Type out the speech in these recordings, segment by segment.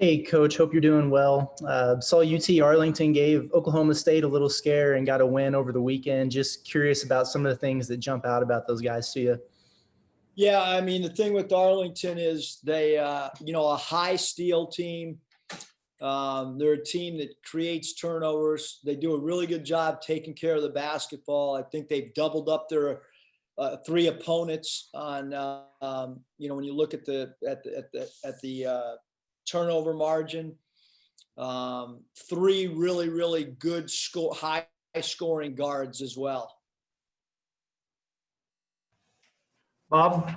Hey, Coach. Hope you're doing well. Saw UT Arlington gave Oklahoma State a little scare and got a win over the weekend. Just curious about some of the things that jump out about those guys to you. Yeah, I mean, the thing with Arlington is they, a high steal team. They're a team that creates turnovers. They do a really good job taking care of the basketball. I think they've doubled up their three opponents on, when you look at the turnover margin. Three really good high scoring guards as well. Bob?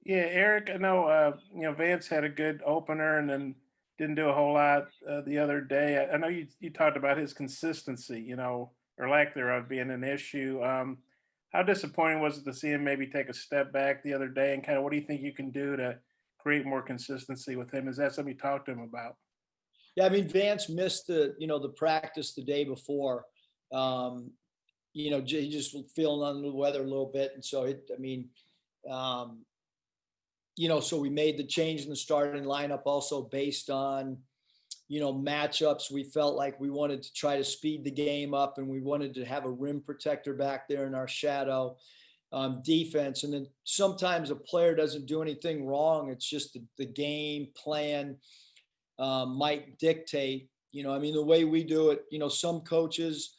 Yeah, Eric, I know, Vance had a good opener and then didn't do a whole lot the other day. I know you talked about his consistency, or lack thereof being an issue. How disappointing was it to see him maybe take a step back the other day, and kind of what do you think you can do to create more consistency with him? Is that something you talked to him about? Yeah, I mean, Vance missed the practice the day before. He just was feeling under the weather a little bit. And so, so we made the change in the starting lineup also based on, matchups. We felt like we wanted to try to speed the game up, and we wanted to have a rim protector back there in our shadow defense. And then sometimes a player doesn't do anything wrong. It's just the game plan might dictate, the way we do it. Some coaches,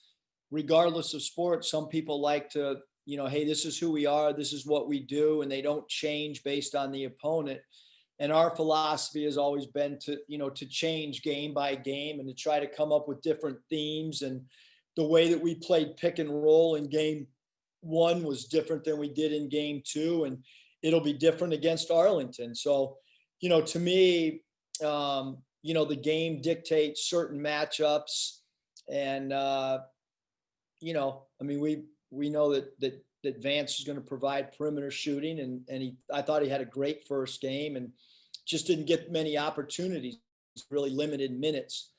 regardless of sport, some people like to, hey, this is who we are, this is what we do, and they don't change based on the opponent. And our philosophy has always been to change game by game and to try to come up with different themes. And the way that we played pick and roll in game one was different than we did in game two, and it'll be different against Arlington. So, to me, the game dictates certain matchups, and we know that Vance is going to provide perimeter shooting, and I thought he had a great first game and just didn't get many opportunities, really limited minutes,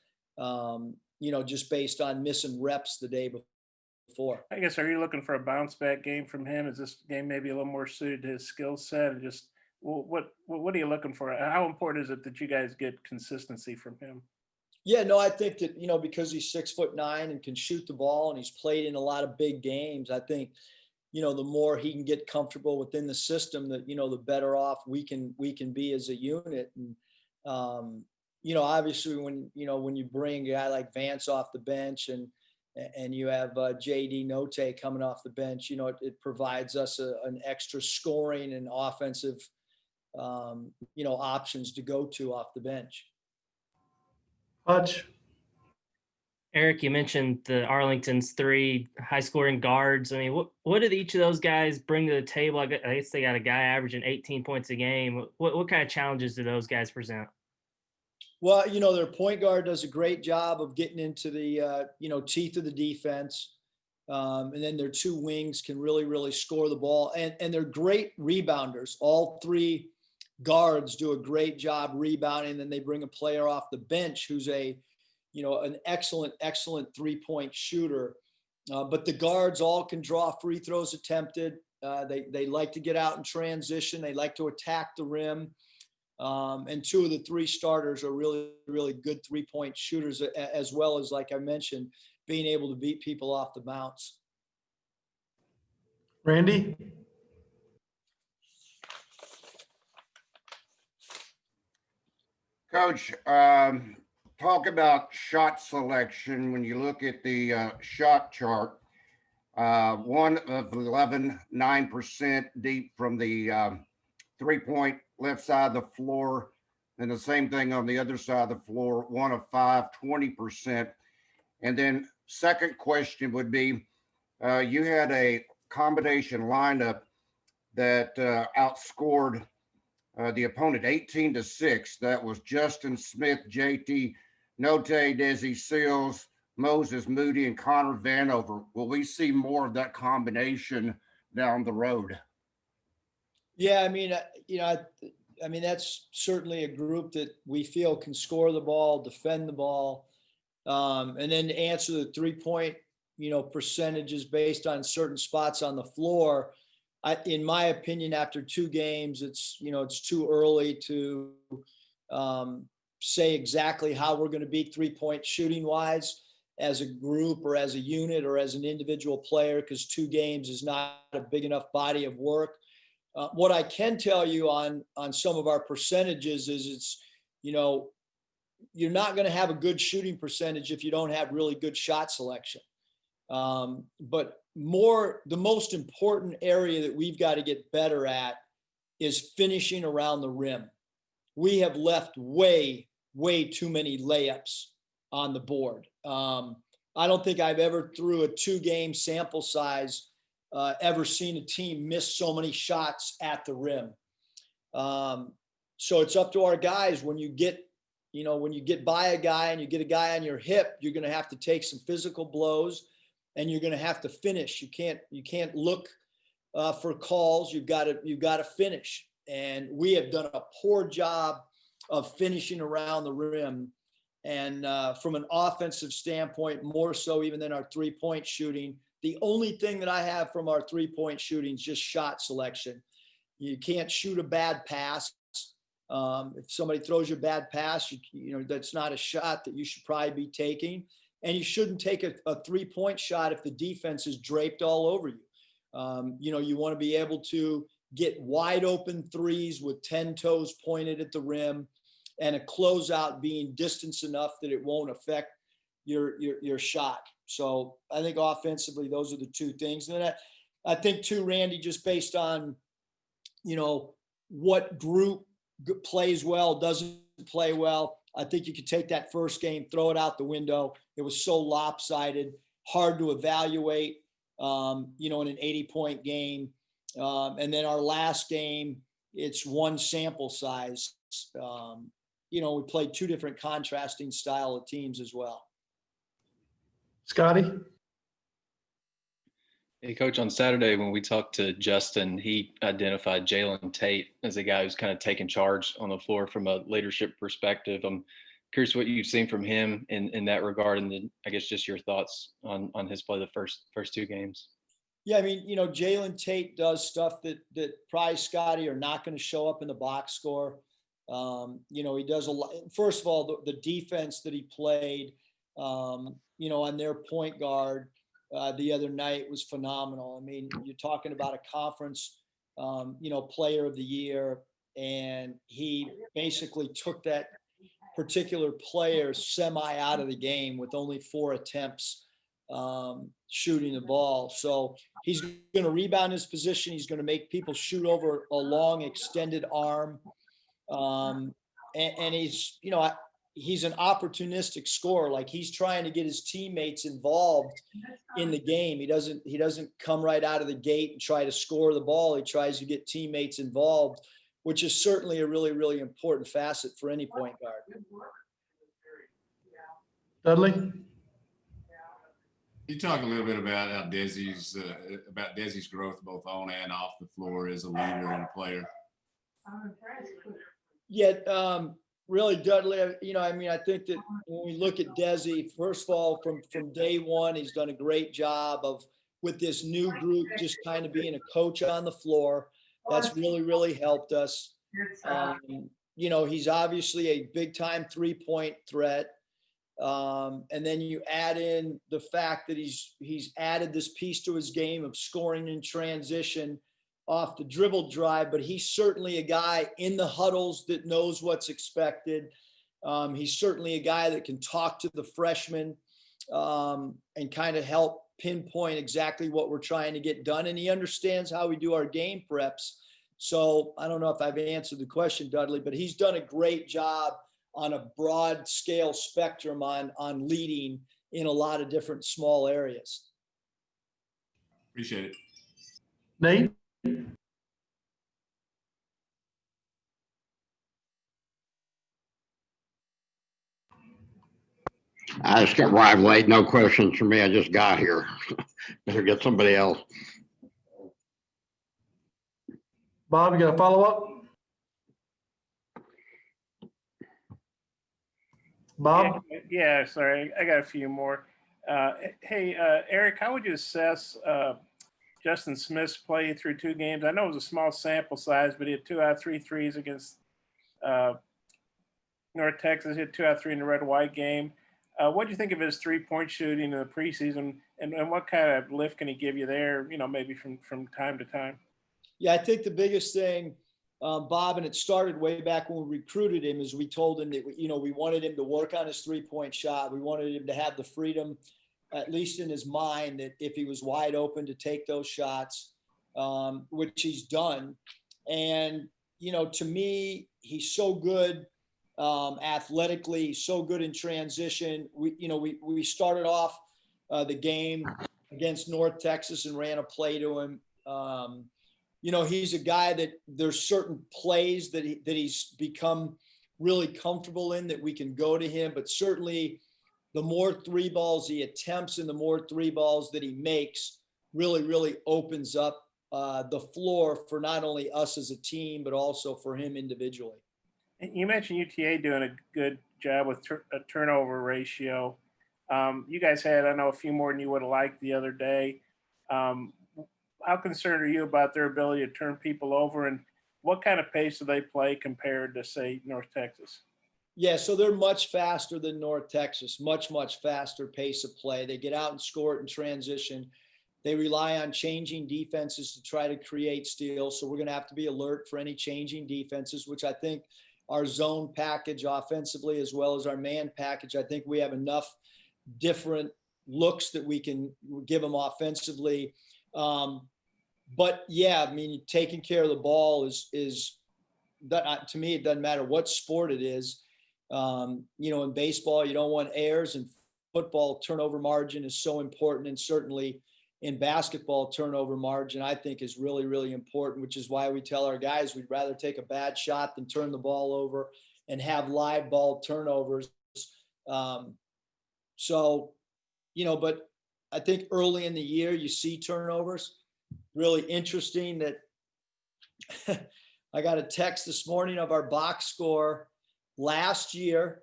just based on missing reps the day before. I guess, are you looking for a bounce back game from him? Is this game maybe a little more suited to his skill set? And just what are you looking for? How important is it that you guys get consistency from him? Yeah, no, I think that, because he's 6'9" and can shoot the ball and he's played in a lot of big games, I think, the more he can get comfortable within the system, that, the better off we can be as a unit. And, obviously when you bring a guy like Vance off the bench and you have JD Note coming off the bench, it provides us an extra scoring and offensive, options to go to off the bench. Hutch? Eric, you mentioned the Arlington's three high-scoring guards. I mean, what did each of those guys bring to the table? I guess they got a guy averaging 18 points a game. What kind of challenges do those guys present? Well, their point guard does a great job of getting into the, teeth of the defense. And then their two wings can really score the ball. And they're great rebounders. All three guards do a great job rebounding. And then they bring a player off the bench who's an excellent 3-point shooter. But the guards all can draw free throws attempted. They like to get out in transition. They like to attack the rim. And two of the three starters are really good 3-point shooters, as well as, like I mentioned, being able to beat people off the bounce. Randy? Coach, talk about shot selection. When you look at the shot chart, 1 of 11, 9% deep from the 3-point left side of the floor. And the same thing on the other side of the floor, 1 of 5, 20%. And then second question would be, you had a combination lineup that outscored the opponent 18-6. That was Justin Smith, JT Note, Desi Seals, Moses Moody, and Connor Vanover. Will we see more of that combination down the road? Yeah, that's certainly a group that we feel can score the ball, defend the ball, and then answer the 3-point, percentages based on certain spots on the floor. In my opinion, after 2 games, it's too early to, say exactly how we're going to be 3-point shooting wise as a group or as a unit or as an individual player, because 2 games is not a big enough body of work. What I can tell you on some of our percentages is it's, you know, you're not going to have a good shooting percentage if you don't have really good shot selection. But the most important area that we've got to get better at is finishing around the rim. We have left way too many layups on the board. I don't think I've ever, through a 2-game sample size, ever seen a team miss so many shots at the rim. So it's up to our guys. When you get by a guy and you get a guy on your hip, you're going to have to take some physical blows, and you're going to have to finish. You can't look for calls. You've got to finish. And we have done a poor job of finishing around the rim. And from an offensive standpoint, more so even than our 3-point shooting, the only thing that I have from our 3-point shooting is just shot selection. You can't shoot a bad pass. If somebody throws you a bad pass, you know, that's not a shot that you should probably be taking. And you shouldn't take a 3-point shot if the defense is draped all over you. You know, you want to be able to get wide open threes with 10 toes pointed at the rim, and a closeout being distance enough that it won't affect your shot. So I think offensively, those are the 2 things. And then I think too, Randy, just based on, you know, what group plays well, doesn't play well, I think you could take that first game, throw it out the window. It was so lopsided, hard to evaluate, you know, in an 80-point game. And then our last game, it's 1 sample size. You know, we played 2 different contrasting style of teams as well. Scotty? Hey, Coach, on Saturday when we talked to Justin, he identified Jalen Tate as a guy who's kind of taking charge on the floor from a leadership perspective. I'm curious what you've seen from him in that regard, and then I guess just your thoughts on his play the first 2 games. Yeah, I mean, you know, Jalen Tate does stuff that probably, Scotty, are not going to show up in the box score. You know, he does a lot. First of all, the defense that he played, you know, on their point guard the other night was phenomenal. I mean, you're talking about a conference, you know, player of the year, and he basically took that particular player semi out of the game with only 4 attempts shooting the ball. So he's going to rebound his position. He's going to make people shoot over a long extended arm. And he's, you know, he's an opportunistic scorer. Like, he's trying to get his teammates involved in the game. He doesn't come right out of the gate and try to score the ball. He tries to get teammates involved, which is certainly a really, really important facet for any point guard. Dudley? You talk a little bit about how Desi's growth both on and off the floor as a leader and a player. Yeah, really, Dudley, you know, I mean, I think that when we look at Desi, first of all, from day one, he's done a great job of, with this new group, just kind of being a coach on the floor. That's really, really helped us. You know, he's obviously a big time 3-point threat. And then you add in the fact that he's added this piece to his game of scoring in transition off the dribble drive, but he's certainly a guy in the huddles that knows what's expected. He's certainly a guy that can talk to the freshmen and kind of help pinpoint exactly what we're trying to get done. And he understands how we do our game preps. So I don't know if I've answered the question, Dudley, but he's done a great job on a broad scale spectrum on leading in a lot of different small areas. Appreciate it. Nate? I just got arrived late. No questions for me. I just got here. Better get somebody else. Bob, you got a follow-up? Bob? Yeah, sorry, I got a few more. Hey, Eric, how would you assess Justin Smith's play through 2 games? I know it was a small sample size, but he had 2 out of 3 threes against North Texas hit 2 out of 3 in the red-white game. What do you think of his three-point shooting in the preseason, and what kind of lift can he give you there? Maybe from time to time. Yeah, I think the biggest thing, Bob, and it started way back when we recruited him, is we told him that we wanted him to work on his three-point shot. We wanted him to have the freedom, at least in his mind, that if he was wide open to take those shots, which he's done. And to me, he's so good athletically, so good in transition. We started off the game against North Texas and ran a play to him. He's a guy that there's certain plays that he's become really comfortable in that we can go to him, but certainly the more three balls he attempts and the more three balls that he makes really, really opens up the floor for not only us as a team, but also for him individually. You mentioned UTA doing a good job with a turnover ratio. You guys had, I know, a few more than you would have liked the other day. How concerned are you about their ability to turn people over, and what kind of pace do they play compared to, say, North Texas? Yeah, so they're much faster than North Texas, much, much faster pace of play. They get out and score it in transition. They rely on changing defenses to try to create steals. So we're going to have to be alert for any changing defenses, which I think our zone package offensively, as well as our man package, I think we have enough different looks that we can give them offensively. But yeah, I mean, taking care of the ball is that, to me, it doesn't matter what sport it is. In baseball, you don't want errors, and football turnover margin is so important. And certainly in basketball, turnover margin, I think, is really, really important, which is why we tell our guys we'd rather take a bad shot than turn the ball over and have live ball turnovers. But I think early in the year, you see turnovers. Really interesting that I got a text this morning of our box score last year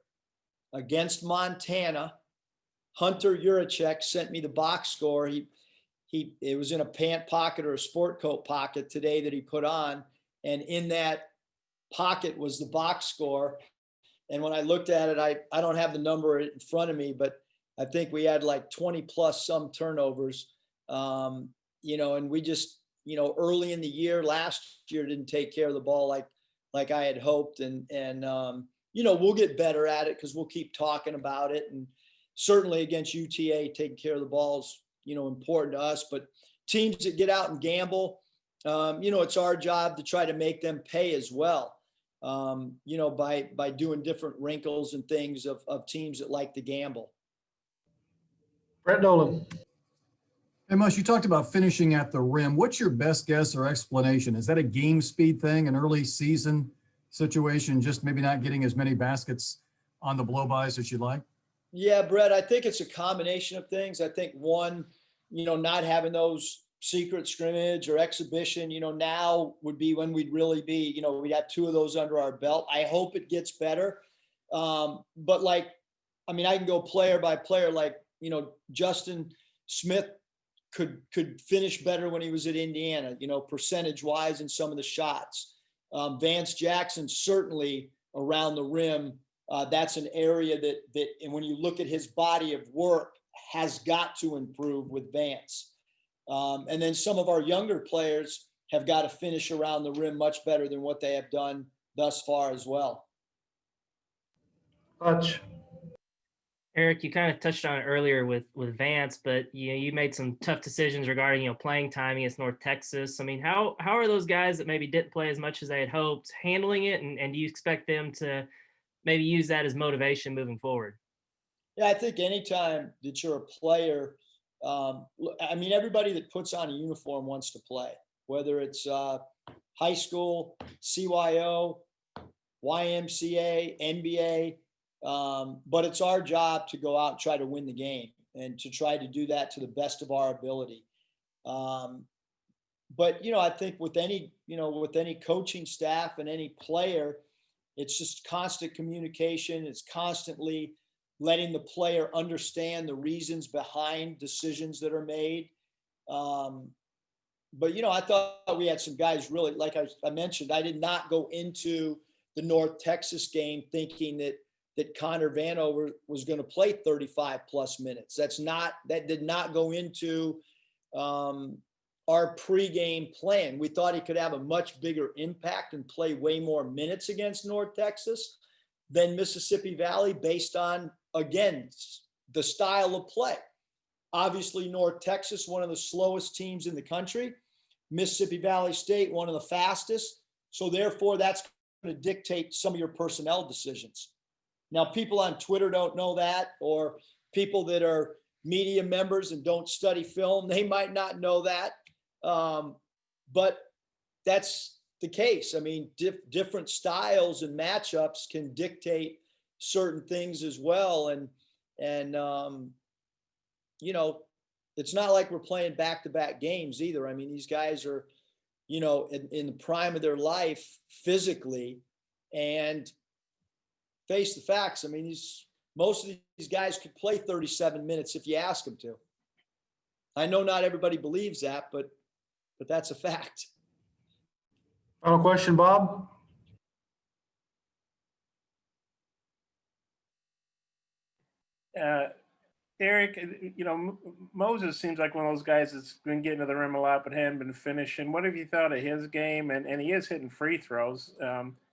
against Montana. Hunter Urachek sent me the box score. It was in a pant pocket or a sport coat pocket today that he put on. And in that pocket was the box score. And when I looked at it, I don't have the number in front of me, but I think we had like 20 plus some turnovers. And we just, early in the year, last year, didn't take care of the ball like I had hoped. And we'll get better at it because we'll keep talking about it. And certainly against UTA, taking care of the ball is, important to us. But teams that get out and gamble, it's our job to try to make them pay as well, by doing different wrinkles and things of teams that like to gamble. Brett Dolan. Hey, Mush, you talked about finishing at the rim. What's your best guess or explanation? Is that a game speed thing, an early season situation, just maybe not getting as many baskets on the blow-bys as you'd like? Yeah, Brett, I think it's a combination of things. I think one, not having those secret scrimmage or exhibition, now would be when we'd really be, we'd have two of those under our belt. I hope it gets better. But I can go player by player, Justin Smith could finish better when he was at Indiana, percentage wise in some of the shots. Vance Jackson, certainly around the rim. That's an area that, and when you look at his body of work, has got to improve with Vance. And then some of our younger players have got to finish around the rim much better than what they have done thus far as well. Hutch. Eric, you kind of touched on it earlier with Vance, but you made some tough decisions regarding playing time against North Texas. I mean, how are those guys that maybe didn't play as much as they had hoped handling it, and do you expect them to maybe use that as motivation moving forward? Yeah, I think anytime that you're a player, everybody that puts on a uniform wants to play, whether it's high school, CYO, YMCA, NBA. But it's our job to go out and try to win the game and to try to do that to the best of our ability. But I think with any coaching staff and any player, it's just constant communication. It's constantly letting the player understand the reasons behind decisions that are made. But I thought we had some guys really, like I mentioned, I did not go into the North Texas game thinking that Connor Vanover was going to play 35 plus minutes. That did not go into our pregame plan. We thought he could have a much bigger impact and play way more minutes against North Texas than Mississippi Valley based on, again, the style of play. Obviously, North Texas, one of the slowest teams in the country. Mississippi Valley State, one of the fastest. So therefore, that's going to dictate some of your personnel decisions. Now, people on Twitter don't know that, or people that are media members and don't study film, they might not know that. But that's the case. I mean, different styles and matchups can dictate certain things as well. And you know, it's not like we're playing back-to-back games either. I mean, these guys are, you know, in the prime of their life physically, and face the facts. I mean, most of these guys could play 37 minutes if you ask them to. I know not everybody believes that, but that's a fact. Final question, Bob? Eric, you know, Moses seems like one of those guys that's been getting to the rim a lot, but hadn't been finishing. What have you thought of his game? And he is hitting free throws.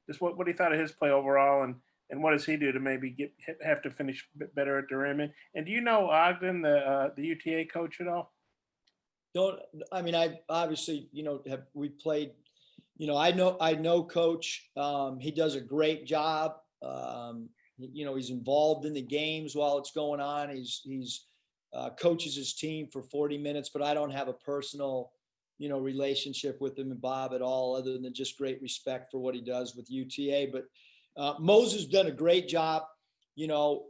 Just what do you thought of his play overall? And what does he do to maybe have to finish better at the rim? And do you know Ogden, the UTA coach at all? I obviously, you know, we played, you know, I know Coach. He does a great job. You know, he's involved in the games while it's going on. He's coaches his team for 40 minutes, but I don't have a personal, you know, relationship with him and Bob at all, other than just great respect for what he does with UTA. But Moses done a great job. You know,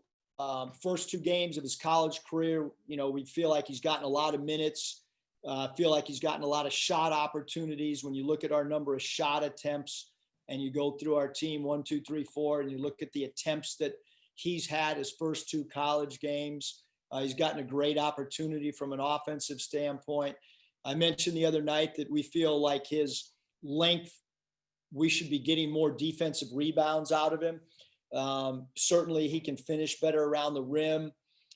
first 2 games of his college career, you know, we feel like he's gotten a lot of minutes. Feel like he's gotten a lot of shot opportunities. When you look at our number of shot attempts, and you go through our team 1, 2, 3, 4, and you look at the attempts that he's had his first 2 college games, he's gotten a great opportunity from an offensive standpoint. I mentioned the other night that we feel like his length, we should be getting more defensive rebounds out of him. Certainly he can finish better around the rim.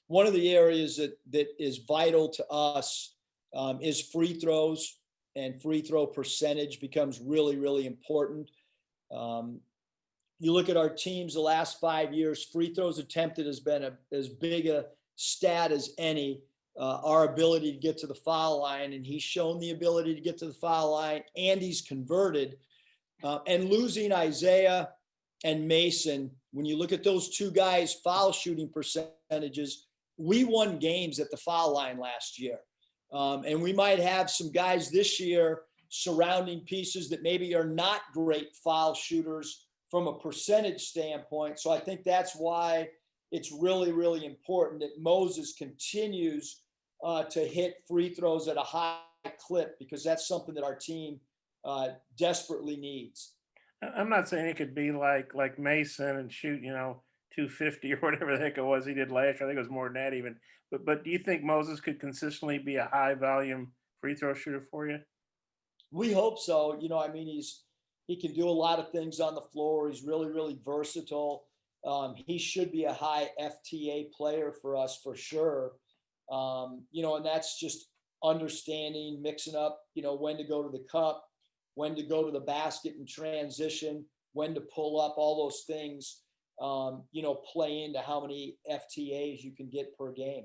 One of the areas that is vital to us is free throws, and free throw percentage becomes really, really important. You look at our teams the last 5 years, free throws attempted has been as big a stat as any. Our ability to get to the foul line, and he's shown the ability to get to the foul line, and he's converted. And losing Isaiah and Mason, when you look at those 2 guys' foul shooting percentages, we won games at the foul line last year. And we might have some guys this year surrounding pieces that maybe are not great foul shooters from a percentage standpoint. So I think that's why it's really, really important that Moses continues to hit free throws at a high clip, because that's something that our team desperately needs. I'm not saying it could be like Mason and shoot, you know, 250 or whatever the heck it was he did last year. I think it was more than that even. But do you think Moses could consistently be a high volume free throw shooter for you? We hope so. You know, I mean, he can do a lot of things on the floor. He's really, really versatile. He should be a high FTA player for us for sure. You know, and that's just understanding, mixing up, you know, when to go to the cup, when to go to the basket in transition, when to pull up, all those things, you know, play into how many FTAs you can get per game.